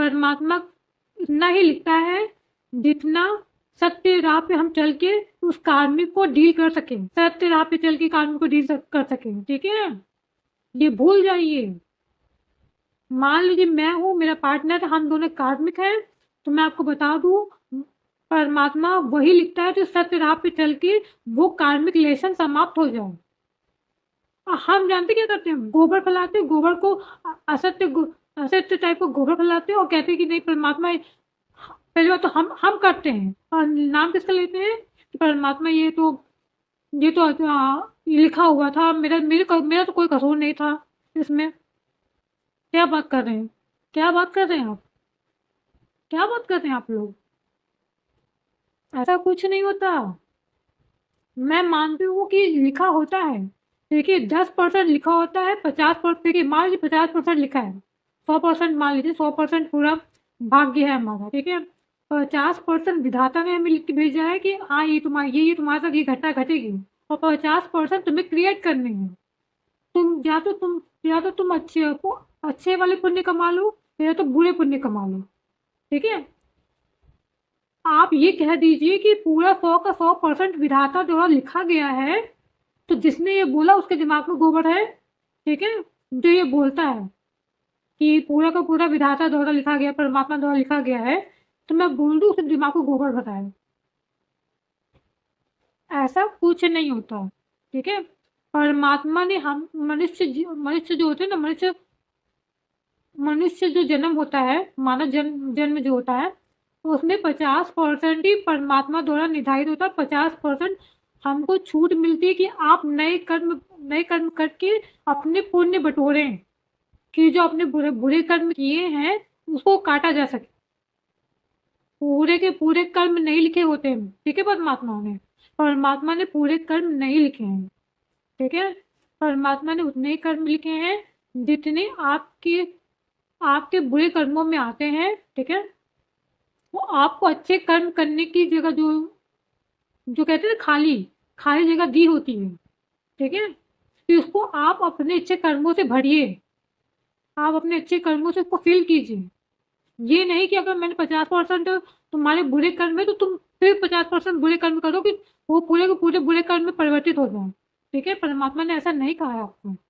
परमात्मा इतना ही लिखता है जितना सत्य राह पे हम चल के उस कार्मिक को डील कर सकें, सत्य राह पे चल के कार्मिक को डील कर सकें, ठीक है ना? ये भूल जाइए। मान लीजिए मैं हूँ, मेरा पार्टनर, हम दोनों कार्मिक हैं, तो मैं आपको बता दूँ, परमात्मा वही लिखता है जो सत्य राह पे चल के वो कार्मिक लेसन समाप्त हो जाए। हम जानते क्या करते हैं, गोबर फैलाते हैं, गोबर को असत्य टाइप का गोबर फैलाते हैं और कहते हैं कि नहीं परमात्मा, पहली बात तो हम करते हैं और नाम किसका लेते हैं कि परमात्मा ये तो ये लिखा हुआ था, मेरा तो कोई कसूर नहीं था इसमें। क्या बात कर रहे हैं, क्या बात कर रहे हैं आप, क्या बात कर रहे हैं आप लोग? ऐसा कुछ नहीं होता। मैं मानती हूँ कि लिखा होता है, देखिए 10% लिखा होता है, 50%, देखिए मान लीजिए 50% लिखा है, 100% मान लीजिए, 100% पूरा भाग्य है हमारा, ठीक है। 50% विधाता ने हमें लिख के भेजा है कि हाँ ये तुम्हारे साथ ये घटना घटेगी, और 50% तुम्हें क्रिएट करनी है। या तो तुम अच्छे वाले पुण्य कमा लो, या तो बुरे पुण्य कमा लो, ठीक है। आप ये कह दीजिए कि पूरा 100 का 100% विधाता द्वारा लिखा गया है, तो जिसने ये बोला उसके दिमाग में गोबर है, ठीक है। जो ये बोलता है कि पूरा का पूरा विधाता द्वारा लिखा गया, परमात्मा द्वारा लिखा गया है, तो मैं बोल दूँ उसके दिमाग को गोबर भरा है। ऐसा कुछ नहीं होता, ठीक है। परमात्मा ने हम मनुष्य जो होते हैं ना, मनुष्य जो जन्म होता है, मानव जन्म जो होता है, उसमें 50% ही परमात्मा द्वारा निर्धारित होता है। 50% हमको छूट मिलती है कि आप नए कर्म करके अपने पुण्य बटोरें, कि जो अपने बुरे कर्म किए हैं उसको काटा जा सके। पूरे के पूरे कर्म नहीं लिखे होते हैं, ठीक है। परमात्मा ने पूरे कर्म नहीं लिखे हैं, ठीक है। परमात्मा ने उतने ही कर्म लिखे हैं जितने आपके बुरे कर्मों में आते हैं, ठीक है। वो आपको अच्छे कर्म करने की जगह जो जो कहते हैं ना, खाली जगह दी होती है, ठीक है। तो उसको आप अपने अच्छे कर्मों से भरिए, आप अपने अच्छे कर्मों से उसको फिल कीजिए। ये नहीं कि अगर मैंने 50% तुम्हारे बुरे कर्म है तो तुम फिर 50% बुरे कर्म करो कि वो पूरे के पूरे बुरे कर्म में परिवर्तित हो जाए, ठीक है। परमात्मा ने ऐसा नहीं कहा है आपको।